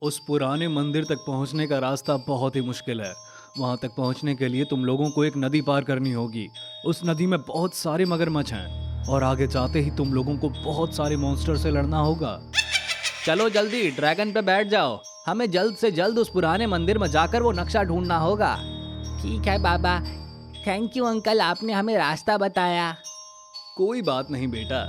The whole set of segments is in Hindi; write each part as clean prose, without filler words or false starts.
उस पुराने मंदिर तक पहुंचने का रास्ता बहुत ही मुश्किल है। वहां तक पहुंचने के लिए तुम लोगों को एक नदी पार करनी होगी। उस नदी में बहुत सारे मगरमच्छ हैं और आगे जाते ही तुम लोगों को बहुत सारे मॉन्स्टर से लड़ना होगा। चलो जल्दी ड्रैगन पे बैठ जाओ। हमें जल्द से जल्द उस पुराने मंदिर में जाकर वो नक्शा ढूंढना होगा। ठीक है बाबा। थैंक यू अंकल, आपने हमें रास्ता बताया। कोई बात नहीं बेटा।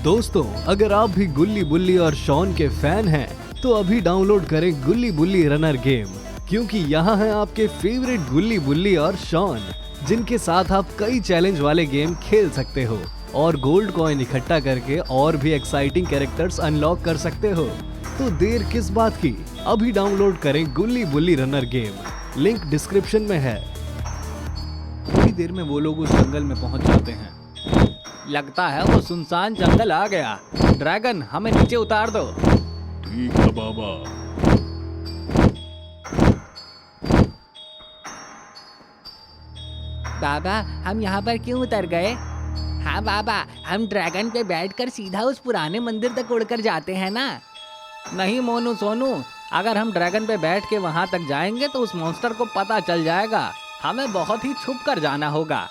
दोस्तों, अगर आप भी गुल्ली बुल्ली और शॉन के फैन हैं तो अभी डाउनलोड करें गुल्ली बुल्ली रनर गेम, क्योंकि यहाँ हैं आपके फेवरेट गुल्ली बुल्ली और शॉन, जिनके साथ आप कई चैलेंज वाले गेम खेल सकते हो और गोल्ड कॉइन इकट्ठा करके और भी एक्साइटिंग कैरेक्टर्स अनलॉक कर सकते हो। तो देर किस बात की, अभी डाउनलोड करें गुल्ली बुल्ली रनर गेम, लिंक डिस्क्रिप्शन में है। थोड़ी देर में वो लोग उस जंगल में पहुंच जाते हैं। लगता है वो सुनसान जंगल आ गया। ड्रैगन, हमें नीचे उतार दो। ठीक है बाबा। बाबा, हम यहाँ पर क्यों उतर गए? हाँ बाबा, हम ड्रैगन पे बैठकर सीधा उस पुराने मंदिर तक उड़कर जाते हैं ना। नहीं मोनू सोनू, अगर हम ड्रैगन पे बैठ के वहां तक जाएंगे तो उस मॉन्स्टर को पता चल जाएगा। हमें बहुत ही छुप कर जाना होगा।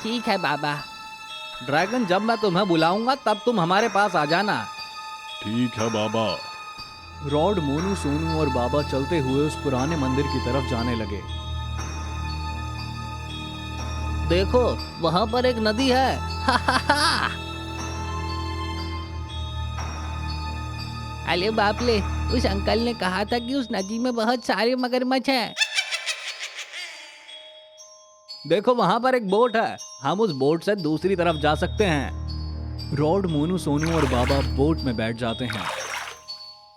ठीक है बाबा। ड्रैगन, जब मैं तुम्हें बुलाऊंगा तब तुम हमारे पास आ जाना। ठीक है बाबा। रॉड, मोनू, सोनू और बाबा चलते हुए उस पुराने मंदिर की तरफ जाने लगे। देखो, वहाँ पर एक नदी है। हा हा हा। अरे बाप ले, उस अंकल ने कहा था कि उस नदी में बहुत सारे मगरमच्छ हैं। देखो, वहां पर एक बोट है। हम उस बोट से दूसरी तरफ जा सकते हैं। रॉड, मोनू, सोनू और बाबा बोट में बैठ जाते हैं।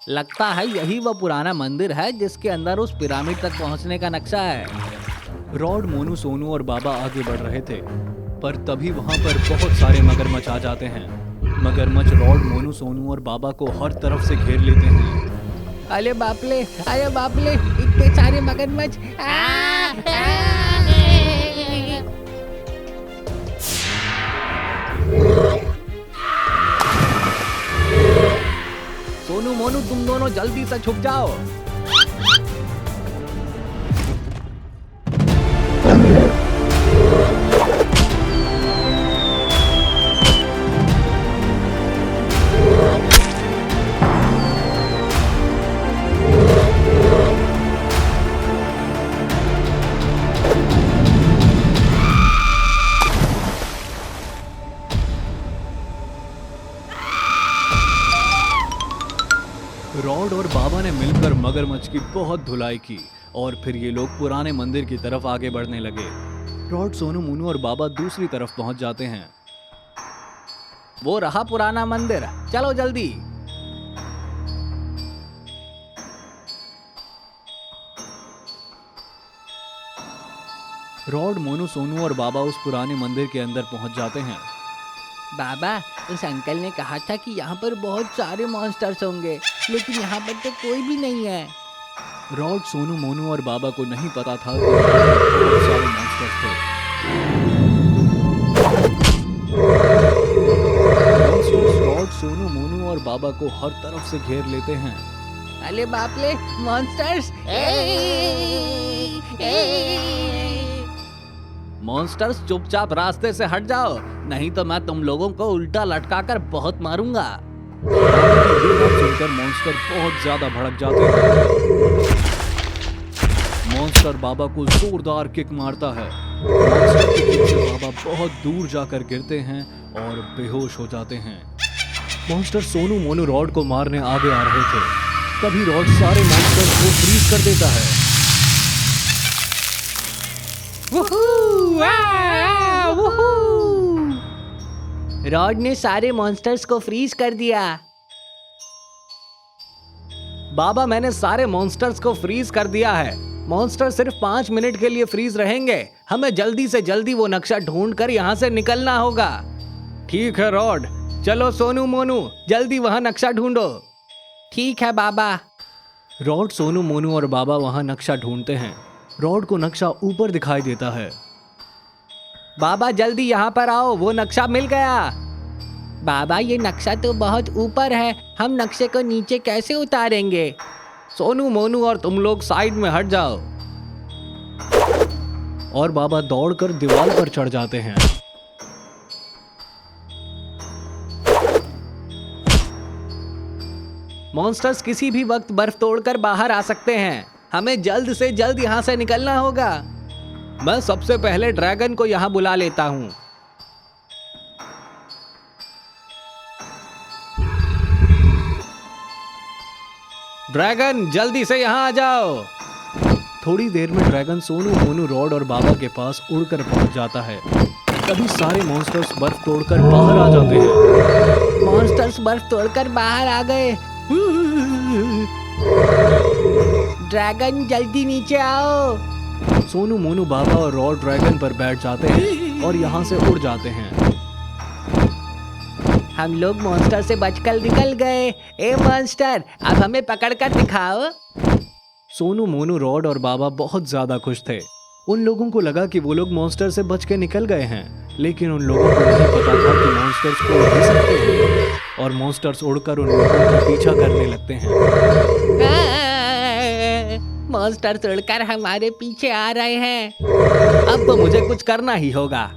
लगता है यही वह पुराना मंदिर है जिसके अंदर उस पिरामिड तक पहुंचने का नक्शा है। रॉड, मोनू, सोनू और बाबा आगे बढ़ रहे थे, पर तभी वहां पर बहुत सारे मगरमच्छ आ जाते हैं। मगरमच्छ रॉड, मोनू, सोनू और बाबा को हर तरफ से घेर लेते हैं। अरे बाप ले, अरे बाप ले, इतने सारे मगरमच्छ। सोनू, मोनू, तुम दोनों जल्दी से छुप जाओ। रॉड और बाबा ने मिलकर मगरमच्छ की बहुत धुलाई की और फिर ये लोग पुराने मंदिर की तरफ आगे बढ़ने लगे। रॉड, सोनू, मोनू और बाबा दूसरी तरफ पहुंच जाते हैं। वो रहा पुराना मंदिर, चलो जल्दी। रॉड, मोनू, सोनू और बाबा उस पुराने मंदिर के अंदर पहुंच जाते हैं। बाबा, उस अंकल ने कहा था कि यहाँ पर बहुत सारे मॉन्स्टर्स होंगे, लेकिन यहाँ पर तो कोई भी नहीं है। रॉड, सोनू, मोनू और बाबा को नहीं पता था कि बहुत सारे मॉन्स्टर्स थे। मॉन्स्टर्स रॉड, सोनू, मोनू और बाबा को हर तरफ से घेर लेते हैं। अरे बाप ले, मॉन्स्टर्स। मॉन्स्टर्स, चुपचाप रास्ते से हट जाओ, नहीं तो मैं तुम लोगों को उल्टा लटकाकर बहुत मारूंगा। ये बात सुनकर मॉन्स्टर बहुत ज्यादा भड़क जाते हैं। मॉन्स्टर बाबा को जोरदार किक मारता है। मॉन्स्टर की किक से बाबा बहुत दूर जाकर गिरते हैं और बेहोश हो जाते हैं। मॉन्स्टर सोनू, मोनू रॉड को मारने आगे आ रहे थे, तभी रॉड सारे मॉन्स्टर्स को फ्रीज कर देता है। रॉड ने सारे मॉन्स्टर्स को फ्रीज कर दिया। बाबा, मैंने सारे मॉन्स्टर्स को फ्रीज कर दिया है। मॉन्स्टर सिर्फ 5 मिनट के लिए फ्रीज रहेंगे। हमें जल्दी से जल्दी वो नक्शा ढूंढकर यहाँ से निकलना होगा। ठीक है रॉड, चलो सोनू, मोनू, जल्दी वहाँ नक्शा ढूंढो। ठीक है बाबा। रॉड, सोनू, मोनू और बाबा वहाँ नक्शा ढूंढते हैं। रॉड को नक्शा ऊपर दिखाई देता है। बाबा जल्दी यहाँ पर आओ, वो नक्शा मिल गया। बाबा ये नक्शा तो बहुत ऊपर है, हम नक्शे को नीचे कैसे उतारेंगे? सोनू मोनू और तुम लोग साइड में हट जाओ। और बाबा दौड़कर दीवार पर चढ़ जाते हैं। मॉन्स्टर्स किसी भी वक्त बर्फ तोड़कर बाहर आ सकते हैं, हमें जल्द से जल्द यहाँ से निकलना होगा। मैं सबसे पहले ड्रैगन को यहाँ बुला लेता हूँ। ड्रैगन जल्दी से यहाँ आ जाओ। थोड़ी देर में ड्रैगन सोनू मोनू रॉड और बाबा के पास उड़कर पहुंच जाता है। तभी सारे मॉन्स्टर्स बर्फ तोड़कर बाहर आ जाते हैं। मॉन्स्टर्स बर्फ तोड़कर बाहर आ गए। ड्रैगन जल्दी नीचे आओ। सोनू मोनू बाबा और रॉड ड्रैगन पर बैठ जाते हैं और यहाँ से उड़ जाते हैं। हम लोग मॉन्स्टर से बचकर निकल गए। ए मॉन्स्टर, अब हमें पकड़कर दिखाओ। सोनू मोनू रॉड और बाबा बहुत ज्यादा खुश थे। उन लोगों को लगा कि वो लोग मॉन्स्टर से बच के निकल गए हैं, लेकिन उन लोगों को नहीं पता था कि मॉन्स्टर्स उड़ भी सकते हैं और मॉन्स्टर्स उड़कर उन लोगों का पीछा करने लगते हैं। मॉन्स्टर्स उड़कर हमारे पीछे आ रहे हैं। अब तो मुझे कुछ करना ही होगा।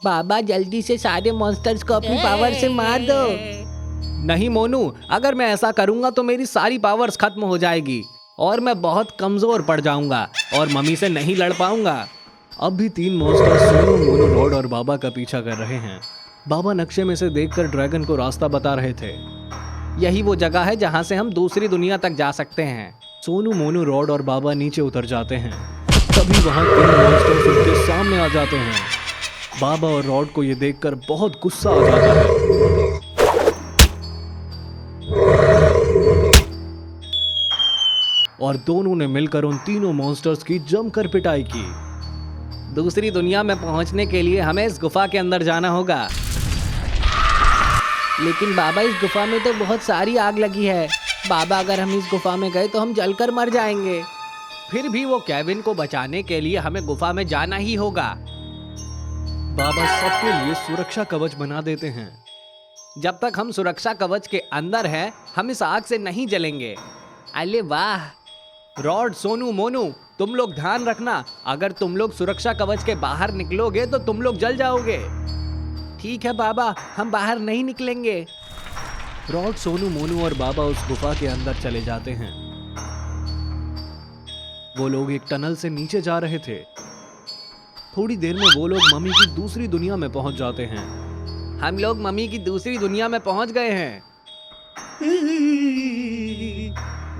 बाबा जल्दी से सारे मॉन्स्टर्स को अपनी पावर से मार दो। नहीं मोनू, अगर मैं ऐसा करूंगा तो मेरी सारी पावर्स खत्म हो जाएगी और मैं बहुत कमजोर पड़ जाऊंगा और मम्मी से नहीं लड़ पाऊंगा। अब भी 3 मॉन्स्टर्स सोनू मोनू रॉड और बाबा का पीछा कर रहे हैं। बाबा नक्शे में से देखकर ड्रैगन को रास्ता बता रहे थे। यही वो जगह है जहाँ से हम दूसरी दुनिया तक जा सकते हैं। सोनू मोनू रॉड और बाबा नीचे उतर जाते हैं। तभी वहाँ 3 मॉन्स्टर्स उनके सामने आ जाते हैं। बाबा और रॉड को ये देखकर बहुत गुस्सा आ जाता है। और दोनों ने मिलकर उन तीनों मॉन्स्टर्स की जमकर पिटाई की। दूसरी दुनिया में पहुंचने के लिए हमें इस गुफा के अंदर जाना होगा। लेकिन बाबा, इस गुफा में तो बहुत सारी आग लगी है। बाबा, अगर हम इस गुफा में गए तो हम जलकर मर जाएंगे। फिर भी वो केविन को बचाने के लिए हमें गुफा में जाना ही होगा। बाबा सबके लिए सुरक्षा कवच बना देते हैं। जब तक हम सुरक्षा कवच के अंदर हैं, हम इस आग से नहीं जलेंगे। अरे वाह! रॉड, सोनू मोनू, तुम लोग ध्यान रखना, अगर तुम लोग सुरक्षा कवच के बाहर निकलोगे तो तुम लोग जल जाओगे। ठीक है बाबा, हम बाहर नहीं निकलेंगे। रॉड, सोनू मोनू और बाबा उस गुफा के अंदर चले जाते हैं। वो लोग एक टनल से नीचे जा रहे थे। थोड़ी देर में वो लोग मम्मी की दूसरी दुनिया में पहुंच जाते हैं। हम लोग मम्मी की दूसरी दुनिया में पहुंच गए हैं।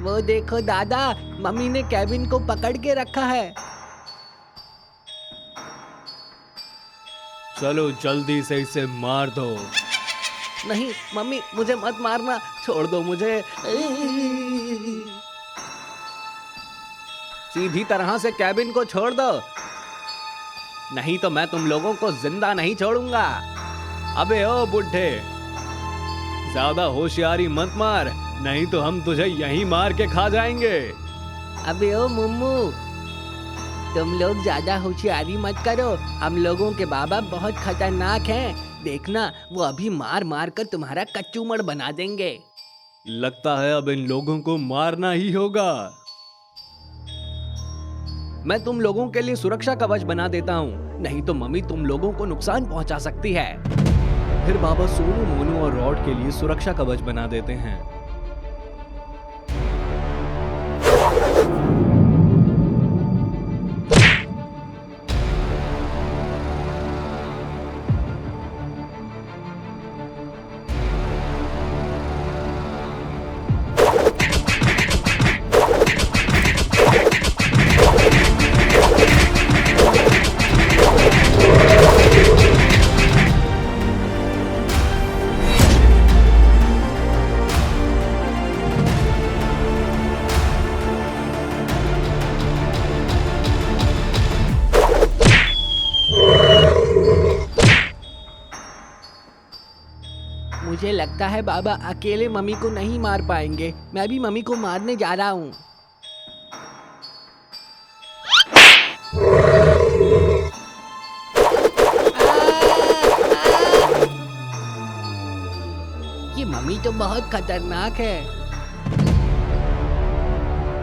वो देखो दादा, मम्मी ने केविन को पकड़ के रखा है। चलो जल्दी से इसे मार दो। नहीं मम्मी, मुझे मत मारना, छोड़ दो मुझे। सीधी तरह से केविन को छोड़ दो, नहीं तो मैं तुम लोगों को जिंदा नहीं छोड़ूंगा। अबे ओ बुड्ढे, ज्यादा होशियारी मत मार, नहीं तो हम तुझे यहीं मार के खा जाएंगे। अबे ओ मुम्मू, तुम लोग ज्यादा होशियारी मत करो। हम लोगों के बाबा बहुत खतरनाक हैं। देखना, वो अभी मार मार कर तुम्हारा कच्चूमड़ बना देंगे। लगता है अब इन लोगों को मारना ही होगा। मैं तुम लोगों के लिए सुरक्षा कवच बना देता हूँ, नहीं तो मम्मी तुम लोगों को नुकसान पहुंचा सकती है। फिर बाबा सोनू मोनू और रॉड के लिए सुरक्षा कवच बना देते हैं। मुझे लगता है बाबा अकेले मम्मी को नहीं मार पाएंगे। मैं भी मम्मी को मारने जा रहा हूँ। ये तो बहुत खतरनाक है।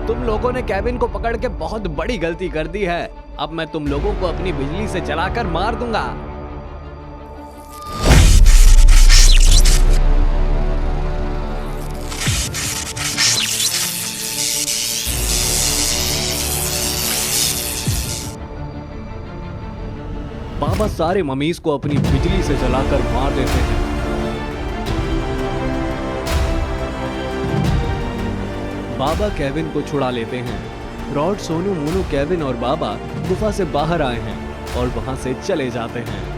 तुम लोगों ने केविन को पकड़ के बहुत बड़ी गलती कर दी है। अब मैं तुम लोगों को अपनी बिजली से जलाकर मार दूंगा। बाबा सारे ममीज को अपनी बिजली से जलाकर मार देते हैं। बाबा केविन को छुड़ा लेते हैं। रॉड, सोनू, मोनू, केविन और बाबा गुफा से बाहर आए हैं और वहां से चले जाते हैं।